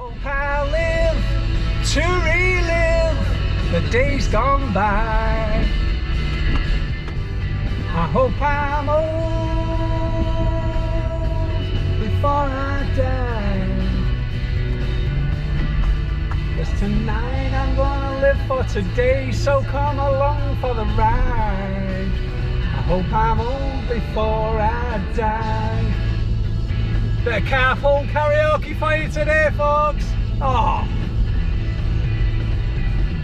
Hope I live to relive the days gone by. I hope I'm old before I die. 'Cause tonight I'm gonna live for today, so come along for the ride. I hope I'm old before I die. Bit of carpool karaoke for you today, folks. Oh,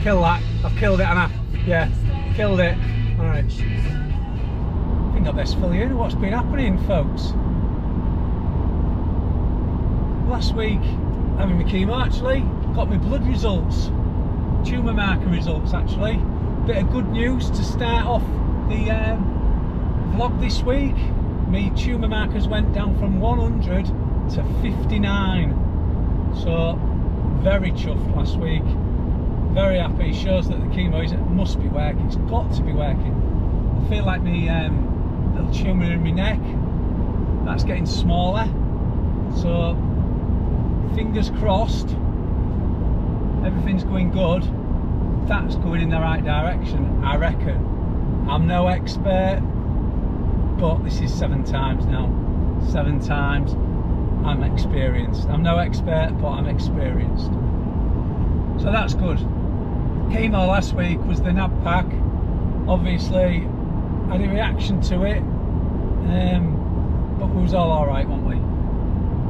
kill that. I've killed it, Anna. Yeah, killed it. Alright. I think I best fill you in what's been happening, folks. Last week, having my chemo actually, got my blood results. Tumour marker results actually. Bit of good news to start off the vlog this week. My tumour markers went down from 100 to 59. So very chuffed last week. Very happy. Shows that the chemo must be working. It's got to be working. I feel like my little tumour in my neck, that's getting smaller. So fingers crossed, everything's going good. That's going in the right direction, I reckon. I'm no expert, but this is 7 times now. 7 times. I'm experienced. I'm no expert, but I'm experienced. So that's good. Chemo last week was the NAB pack. Obviously, I had a reaction to it, but we was all alright, weren't we?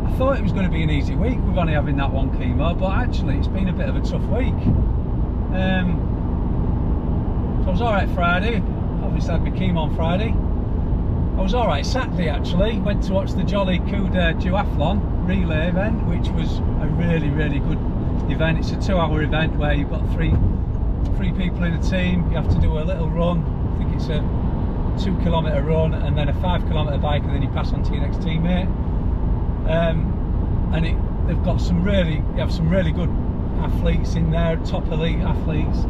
I thought it was going to be an easy week with only having that one chemo, but actually it's been a bit of a tough week. So I was alright Friday. Obviously I had my chemo on Friday. I was alright Saturday actually. Went to watch the Jolly Cuda Duathlon relay event, which was a really good event. It's a 2-hour event where you've got three people in a team. You have to do a little run. I think it's a 2-kilometre run and then a 5-kilometre bike, and then you pass on to your next teammate. And they've got some really good athletes in there, top elite athletes.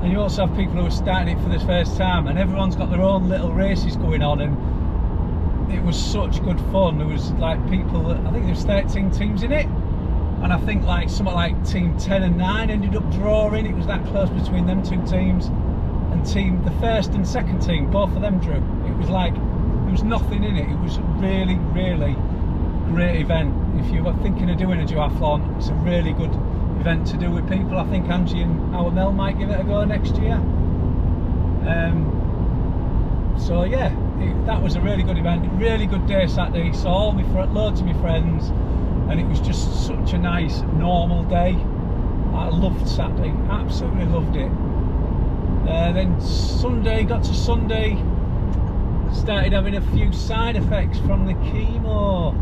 And you also have people who are starting it for the first time, and everyone's got their own little races going on, and it was such good fun. There was like people, I think there was 13 teams in it, and I think like something like team 10 and 9 ended up drawing. It was that close between them 2 teams, and the first and second team, both of them drew. It was like there was nothing in it. It was really great event. If you were thinking of doing a duathlon, it's a really good event to do with people. I think Angie and our Mel might give it a go next year. So yeah, that was a really good event. Really good day Saturday. Saw loads of my friends, and it was just such a nice normal day. I loved Saturday, absolutely loved it. Then Sunday, got to Sunday, started having a few side effects from the chemo.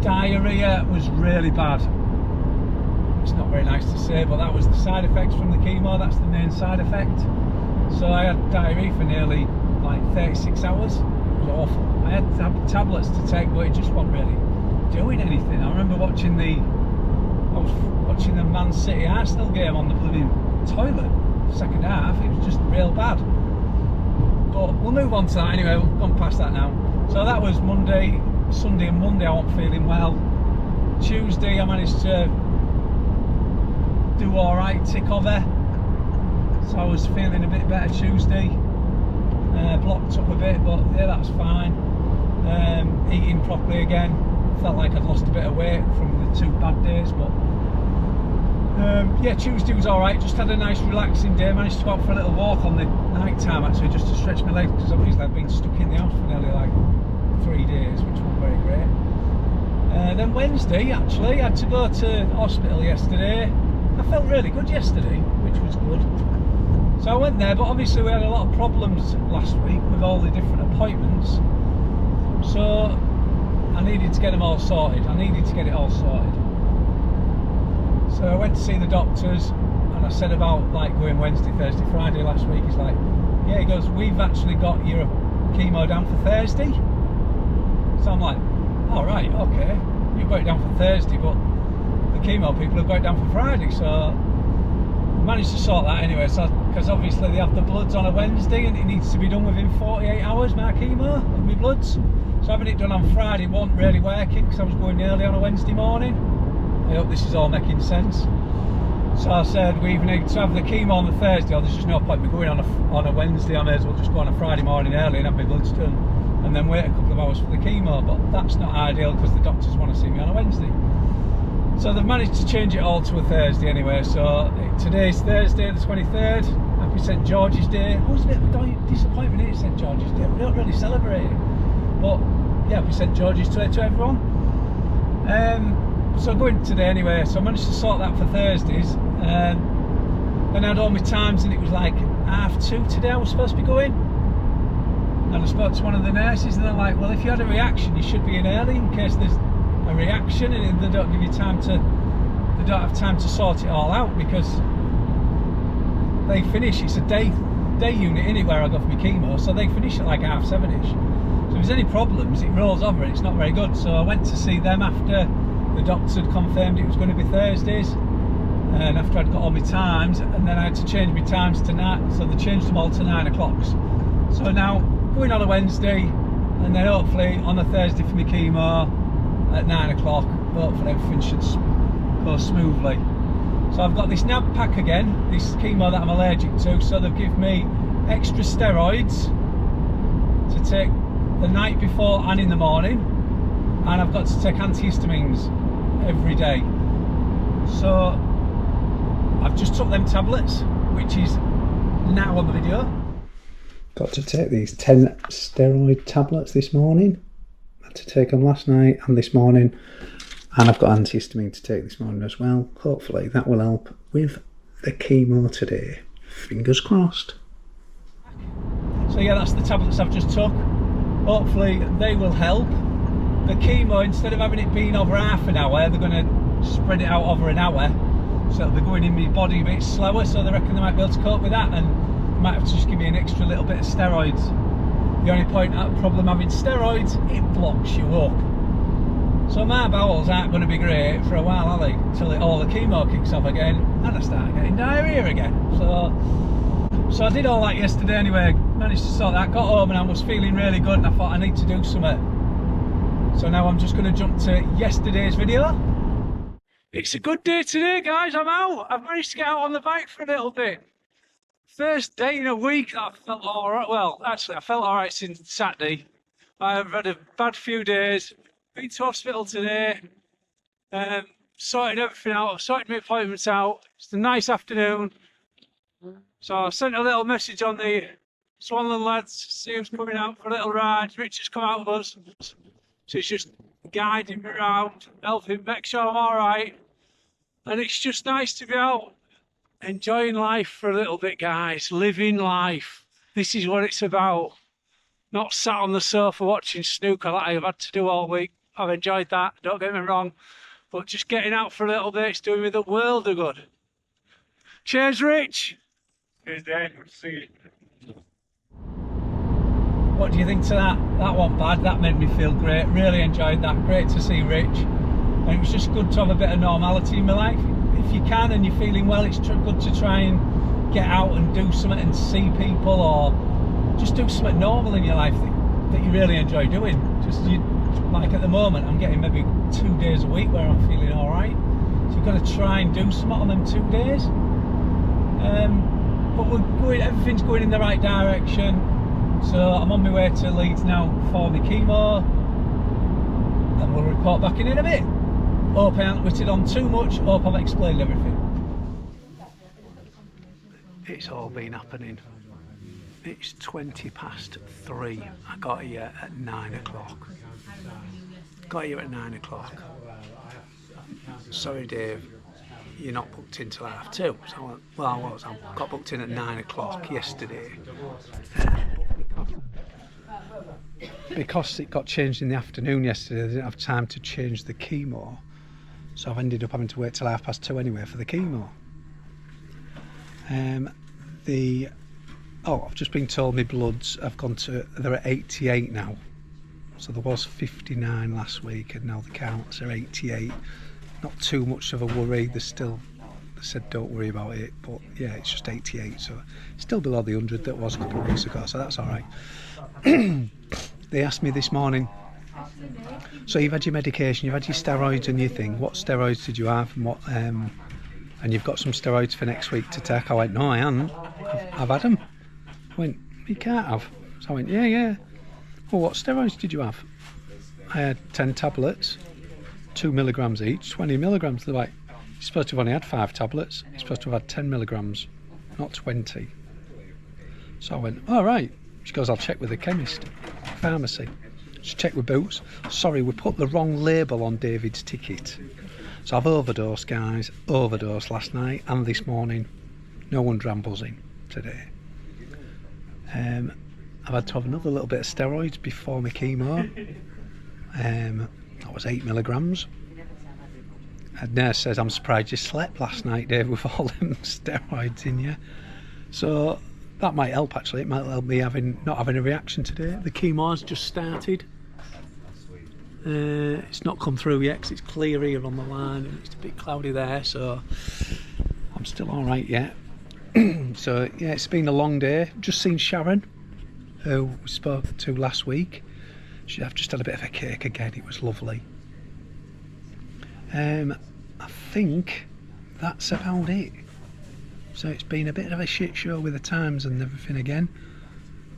Diarrhea was really bad. It's not very nice to say, but that was the side effects from the chemo. That's the main side effect. So I had diarrhea for nearly like 36 hours. It was awful. I had to have tablets to take, but it just wasn't really doing anything. I remember watching the Man City Arsenal game on the bloody toilet. Second half, it was just real bad. But we'll move on to that anyway. We've gone past that now. So that was Monday. Sunday and Monday I wasn't feeling well. Tuesday I managed to do alright, tick over. So I was feeling a bit better Tuesday. Blocked up a bit, but yeah, that's fine. Eating properly again. Felt like I'd lost a bit of weight from the 2 bad days, but yeah, Tuesday was alright. Just had a nice relaxing day. Managed to go out for a little walk on the night time actually, just to stretch my legs, because obviously I've been stuck in the house for nearly like 3 days, which wasn't very great. Then Wednesday actually, I had to go to hospital yesterday. I felt really good yesterday, which was good. So I went there, but obviously we had a lot of problems last week with all the different appointments. So I needed to get them all sorted. I needed to get it all sorted. So I went to see the doctors, and I said about like going Wednesday, Thursday, Friday last week. He's like, yeah, he goes, we've actually got your chemo down for Thursday. So I'm like, all right, okay, you've got it down for Thursday, but the chemo people have got it down for Friday. So I managed to sort that anyway, so because obviously they have the bloods on a Wednesday and it needs to be done within 48 hours, my chemo of my bloods. So having it done on Friday wasn't really working because I was going early on a Wednesday morning. I hope this is all making sense. So I said we either need to have the chemo on the Thursday, or there's just no point me going on a Wednesday. I may as well just go on a Friday morning early and have my bloods done, and then wait a couple of hours for the chemo. But that's not ideal because the doctors want to see me on a Wednesday. So they've managed to change it all to a Thursday anyway. So today's Thursday the 23rd. Happy St George's Day. It was a bit of a disappointment here, St George's Day. We don't really celebrate it, but yeah, happy St George's Day to everyone. So going today anyway, so I managed to sort that for Thursdays. Then I had all my times and it was like 2:30 today I was supposed to be going. And I spoke to one of the nurses and they're like, well, if you had a reaction you should be in early in case there's a reaction, and they don't give you time to, they don't have time to sort it all out because they finish, it's a day unit in it where I go for my chemo, so they finish at like 7:30ish. So if there's any problems it rolls over and it's not very good. So I went to see them after the doctor had confirmed it was going to be Thursdays, and after I'd got all my times, and then I had to change my times to night, so they changed them all to 9 o'clock. So now going on a Wednesday and then hopefully on a Thursday for my chemo at 9 o'clock, hopefully everything should go smoothly. So I've got this NAB pack again, this chemo that I'm allergic to, so they've given me extra steroids to take the night before and in the morning, and I've got to take antihistamines every day. So I've just took them tablets, which is now on the video. Got to take these 10 steroid tablets this morning. Had to take them last night and this morning, and I've got antihistamine to take this morning as well. Hopefully that will help with the chemo today. Fingers crossed. So yeah, that's the tablets I've just took. Hopefully they will help. The chemo, instead of having it being over half an hour, they're going to spread it out over an hour, so it'll be going in my body a bit slower, so they reckon they might be able to cope with that, and might have to just give me an extra little bit of steroids. The only problem having steroids, it blocks you up. So my bowels aren't going to be great for a while, are they? Until all the chemo kicks off again and I start getting diarrhea again. So I did all that yesterday anyway, managed to sort that, got home and I was feeling really good, and I thought I need to do something. So now I'm just going to jump to yesterday's video. It's a good day today, guys. I'm out. I've managed to get out on the bike for a little bit. First day in a week that I felt alright. Well, actually I felt alright since Saturday. I've had a bad few days. Been to hospital today. Sorted everything out. I've sorted my appointments out. It's a nice afternoon. So I sent a little message on the Swanland lads, see who's coming out for a little ride. Richard's come out with us. So he's just guiding me around, helping make sure I'm alright. And it's just nice to be out, enjoying life for a little bit, guys. Living life. This is what it's about. Not sat on the sofa watching snooker like I've had to do all week. I've enjoyed that, don't get me wrong. But just getting out for a little bit, it's doing me the world of good. Cheers, Rich. Cheers, Dave. Good to see you. What do you think to that? That wasn't bad. That made me feel great. Really enjoyed that. Great to see Rich. And it was just good to have a bit of normality in my life. If you can and you're feeling well, it's good to try and get out and do something and see people, or just do something normal in your life that you really enjoy doing. Like at the moment, I'm getting maybe 2 days a week where I'm feeling all right. So you've got to try and do something on them 2 days. But everything's going in the right direction. So I'm on my way to Leeds now for my chemo, and we'll report back in a bit. Hope I haven't witted on too much, hope I've explained everything. It's all been happening. It's 3:20. I got here at 9 o'clock. Got here at 9 o'clock. Sorry Dave, you're not booked in till 2:30. So I got booked in at 9 o'clock yesterday. Because it got changed in the afternoon yesterday, I didn't have time to change the chemo, so I've ended up having to wait till 2:30 anyway for the chemo. I've just been told my bloods have gone to, they're at 88 now. So there was 59 last week and now the counts are 88. Not too much of a worry, they said don't worry about it, but yeah, it's just 88, so still below the 100 that was a couple of weeks ago, so that's alright. They asked me this morning So you've had your medication, you've had your steroids and your thing. What steroids did you have, and what? And you've got some steroids for next week to take. I went, no, I haven't. I've had them. I went, you can't have. So I went, yeah. Well, what steroids did you have? I had 10 tablets, 2 milligrams each, 20 milligrams. They're like, you're supposed to have only had 5 tablets. You're supposed to have had 10 milligrams, not 20. So I went, all right. She goes, I'll check with the chemist, pharmacy. She checked with Boots. Sorry, we put the wrong label on David's ticket. So I've overdosed, guys. Overdosed last night and this morning. No wonder I'm buzzing today. I've had to have another little bit of steroids before my chemo. That was 8 milligrams. A nurse says, I'm surprised you slept last night, Dave, with all them steroids in you. So that might help, actually. It might help me not having a reaction today. The chemo's just started. It's not come through yet because it's clear here on the line and it's a bit cloudy there, so I'm still all right yet. So yeah, it's been a long day. Just seen Sharon, who we spoke to last week. I've just had a bit of a cake again. It was lovely. I think that's about it. So it's been a bit of a shit show with the times and everything again,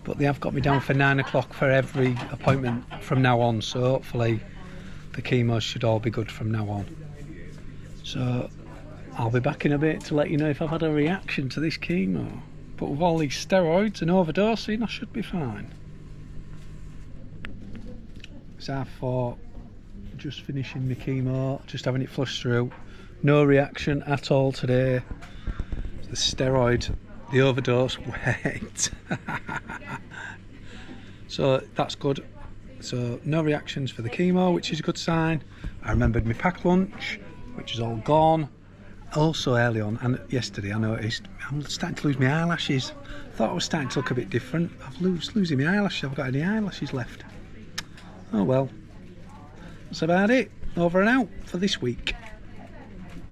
but they have got me down for 9 o'clock for every appointment from now on, so hopefully the chemos should all be good from now on. So I'll be back in a bit to let you know if I've had a reaction to this chemo, but with all these steroids and overdosing I should be fine. So I thought, just finishing my chemo, just having it flushed through, no reaction at all today. The steroid, the overdose worked. So that's good. So no reactions for the chemo, which is a good sign. I remembered my packed lunch, which is all gone. Also early on, and yesterday I noticed I'm starting to lose my eyelashes. Thought I was starting to look a bit different. I've losing my eyelashes. I've got any eyelashes left. Oh well. That's about it. Over and out for this week.